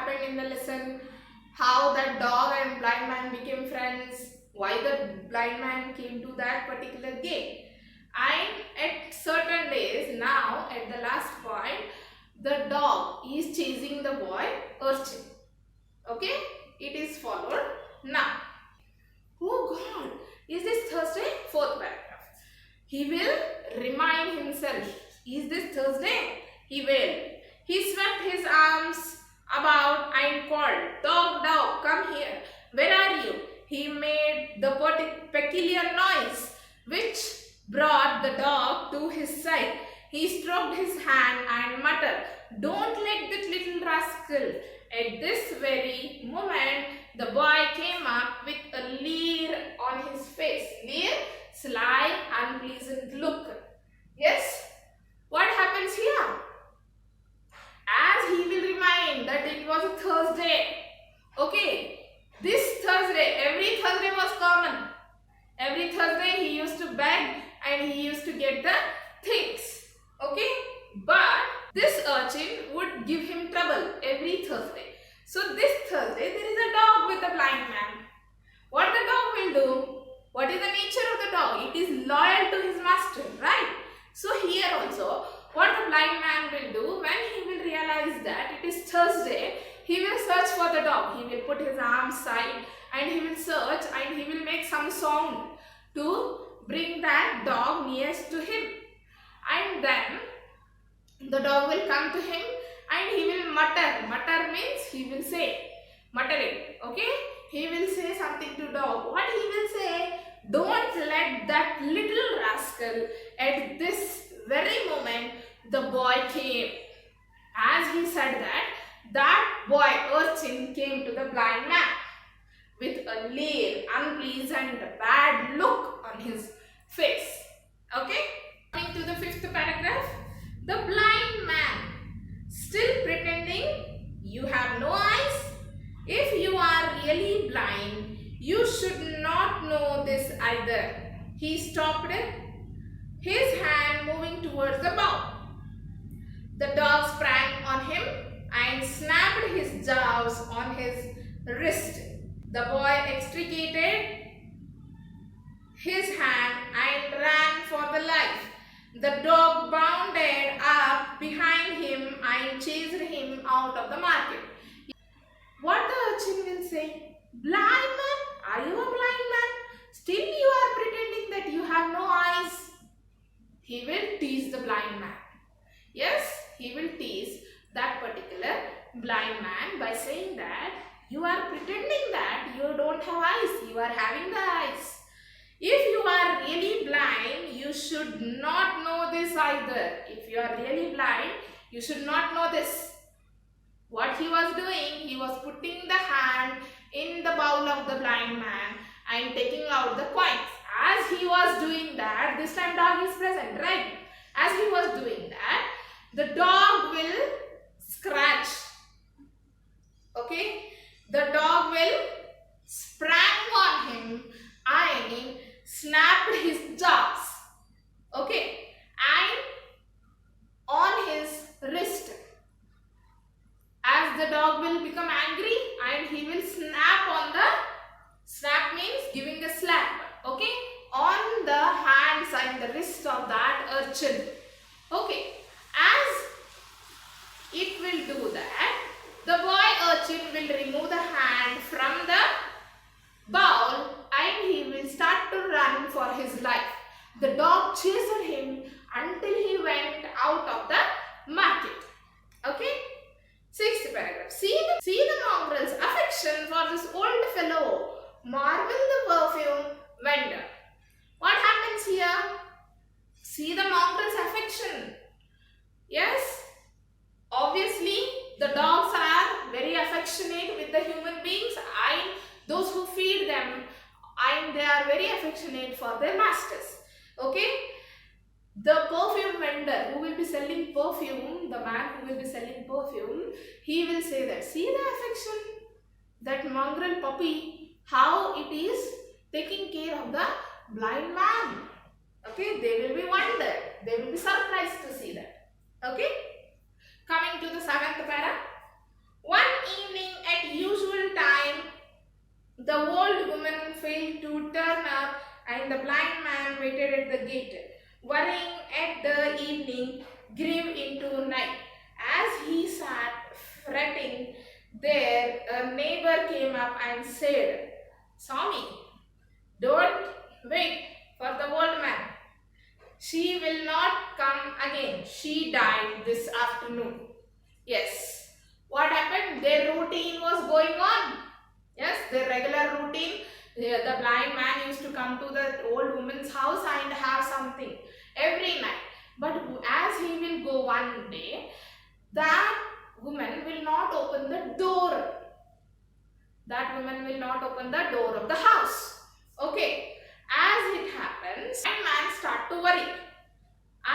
happened in the lesson, how that dog and blind man became friends, why the blind man came to that particular gate. And at certain days, now at the last point, the dog is chasing the boy urchin. Okay, it is followed now. Oh God, is this Thursday? Fourth paragraph. He will remind himself. Is this Thursday? He will. He swept his arms about and called, "Dog, dog, come here. Where are you?" He made the peculiar noise which brought the dog to his side. He stroked his hand and muttered, "Don't let that little rascal." At this very moment, the boy came up with a leer on his face. Leer, sly, unpleasant look. Yes? What happens here? As he will remind that it was a Thursday. Okay? This Thursday, every Thursday was common. Every Thursday he used to beg and he used to get the things. Okay? But this urchin would give him trouble every Thursday. So this Thursday there is a dog with a blind man. What the dog will do? What is the nature of the dog? It is loyal to his master, right? So here also, what the blind man will do, when he will realize that it is Thursday, he will search for the dog. He will put his arms side and he will search and he will make some sound to bring that dog nearest to him. And then the dog will come to him and he will mutter. Mutter means he will say, muttering, okay? He will say something to dog. What he will say? "Don't let that little rascal." At this very moment, the boy came. As he said that boy urchin came to the blind man with a leer, unpleasant, bad look on his face. Okay? Coming to the fifth paragraph. The blind man, still pretending you have no eyes. If you are really blind, you should not know this either. He stopped, his hand moving towards the bow. The dog sprang on him and snapped his jaws on his wrist. The boy extricated his hand and ran for the life. The dog bounded up behind him and chased him out of the market. What the urchin will say? "Blind man? Are you a blind man? Still you are pretending that you have no eyes." He will tease the blind man. Yes, he will tease that particular blind man by saying that you are pretending that you don't have eyes. You are having the eyes. If you are really blind, you should not know this either. If you are really blind, you should not know this. What he was doing, he was putting the hand in the bowl of the blind man and taking out the coins. As he was doing that, this time dog is present, right? As he was doing that, the dog will scratch. Okay? The dog will sprang on him and snapped his jaws. Okay? And on his wrist. As the dog will become angry and he will snap on the, snap means giving the slap, okay, on the hands and the wrist of that urchin. Okay, as it will do that, the boy urchin will remove the hand from the bowl and he will start to run for his life. The dog chased him until he went out of the market. Okay? Sixth paragraph. See the mongrel's affection for this old fellow. Marvel the perfume vendor. What happens here? See the mongrel's affection. Yes? Obviously, the dogs are very affectionate with the human beings and those who feed them, and they are very affectionate for their masters. Okay? The perfume vendor who will be selling perfume, the man who will be selling perfume, he will say that, "See the affection, that mongrel puppy, how it is taking care of the blind man." Okay, they will be wondered, they will be surprised to see that. Okay, coming to the seventh para. One evening and the blind man waited at the gate, worrying at the evening grew into night. As he sat fretting there, a neighbor came up and said, "Swami, don't wait for the old man. She will not come again. She died this afternoon." Yes. What happened? Their routine was going on. Yes, their regular routine. The blind man used to come to the old woman's house and have something every night. But as he will go one day, that woman will not open the door. That woman will not open the door of the house. Okay. As it happens, blind man start to worry.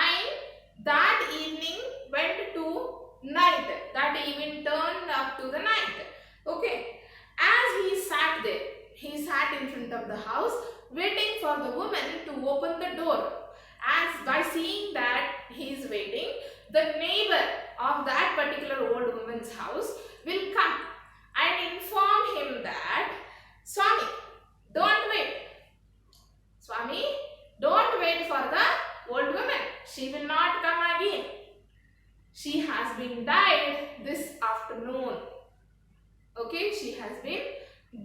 And that evening went to night. That evening turned up to the night. Okay. As he sat there, he sat in front of the house waiting for the woman to open the door. As by seeing that he is waiting, the neighbor of that particular old woman's house will come and inform him that, "Swami, don't wait. Swami, don't wait for the old woman. She will not come again. She has been died this afternoon." Okay, she has been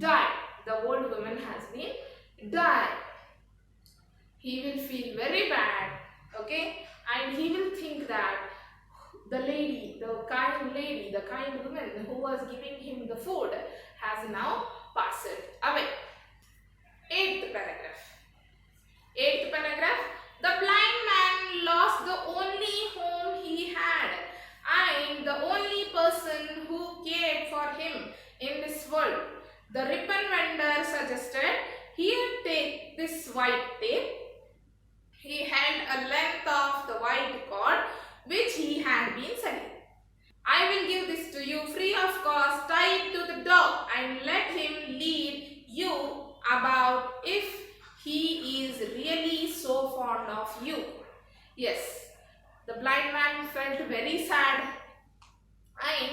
died. The old woman has been died. He will feel very bad. Okay, and he will think that the kind woman who was giving him the food has now passed away. Eighth paragraph. The blind man lost the only home he had and the only person who cared for him in this world. The ribbon vendor suggested, "Here, take this white tape." He held a length of the white cord which he had been selling. "I will give this to you free of cost. Tie it to the dog and let him lead you about if he is really so fond of you." Yes, the blind man felt very sad and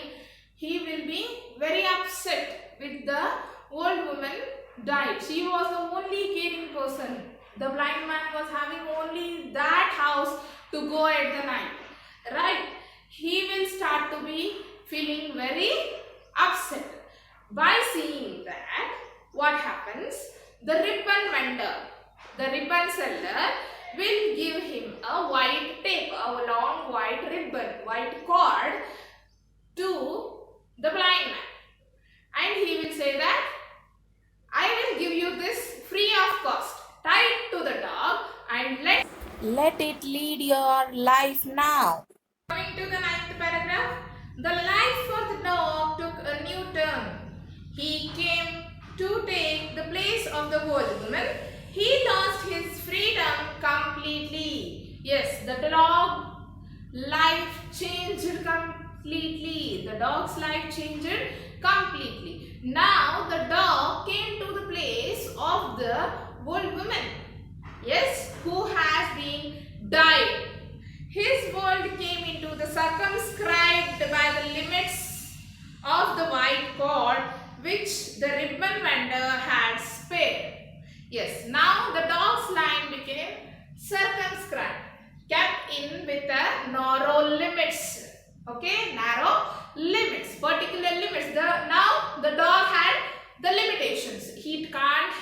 he will be very upset with the old woman died. She was the only caring person. The blind man was having only that house to go at the night. Right? He will start to be feeling very upset. By seeing that, what happens? The ribbon vendor, the ribbon seller will give him a white tape, a long white ribbon, white cord to the blind man. And he will say that, "I will give you this free of cost. Tie it to the dog and let it lead your life now." Coming to the 9th paragraph, the life for the dog took a new turn. He came to take the place of the old woman. He lost his freedom completely. Yes, the dog life changed completely. The dog's life changed completely. Now the dog came to the place of the old woman. Yes, who has been died. His world came into the circumscribed by the limits of the white cord which the ribbon vendor had spared. Yes, now the dog's line became circumscribed, kept in with a narrow limits. Okay, narrow limits, particular limits. Now the dog had the limitations. He can't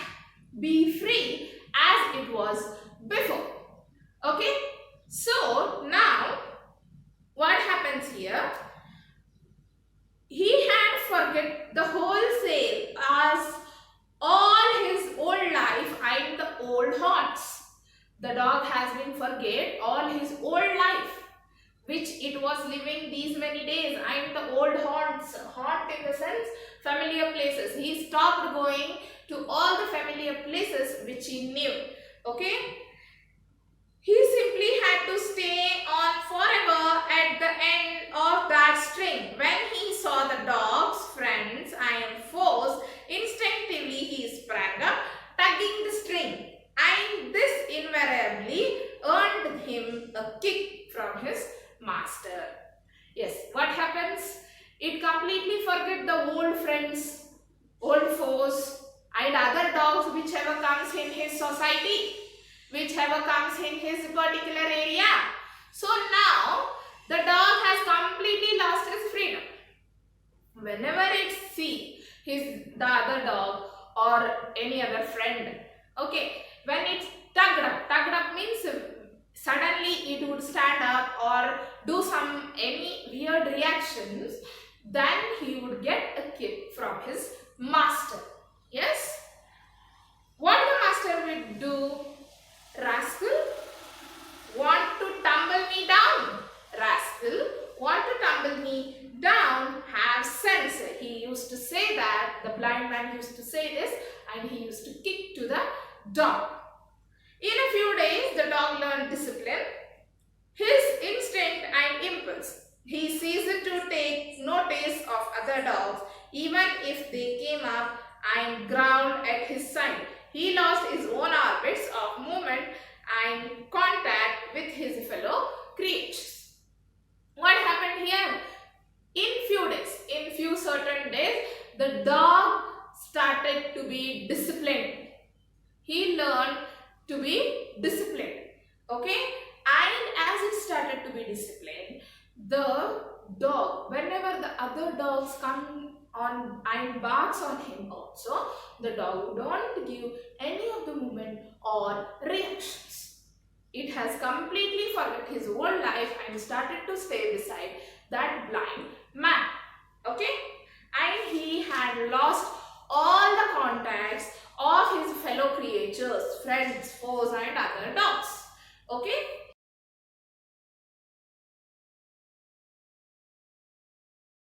be free as it was before. Okay, so now what happens here? He had forget the wholesale as all his old life and the old haunts. The dog has been forget all his old life which it was living these many days and the old haunts. Haunt in the sense familiar places. He stopped going to all the familiar places which he knew. Okay. He simply had to stay on forever at the end of that string. When he saw the dog's friends and foes, instinctively he sprang up, tugging the string, and this invariably earned him a kick from his master. Yes, what happens? It completely forget the old friends, old foes, and other dogs whichever comes in his society, whichever comes in his particular area. So now the dog has completely lost his freedom. Whenever it sees the other dog or any other friend, okay, when it's tugged up means suddenly it would stand up or do any weird reactions, then he would get a kick from his master. Yes? What the master would do? Rascal, want to tumble me down? Rascal, want to tumble me down? Have sense. He used to say that, the blind man used to say this, and he used to kick to the dog. In a few days, the dog learned discipline. His instinct and impulse. He ceased to take notice of other dogs, even if they came up and growled at his side. He lost his own orbits of movement and contact with his fellow creatures. What happened here? In few certain days, the dog started to be disciplined. He learned to be disciplined. Okay? And as it started to be disciplined, the dog, whenever the other dogs come on and barks on him also, the dog don't give any of the movement or reactions. It has completely forgot his whole life and started to stay beside that blind man. Okay? And he had lost all the contacts of his fellow creatures, friends, foes and other dogs. Okay?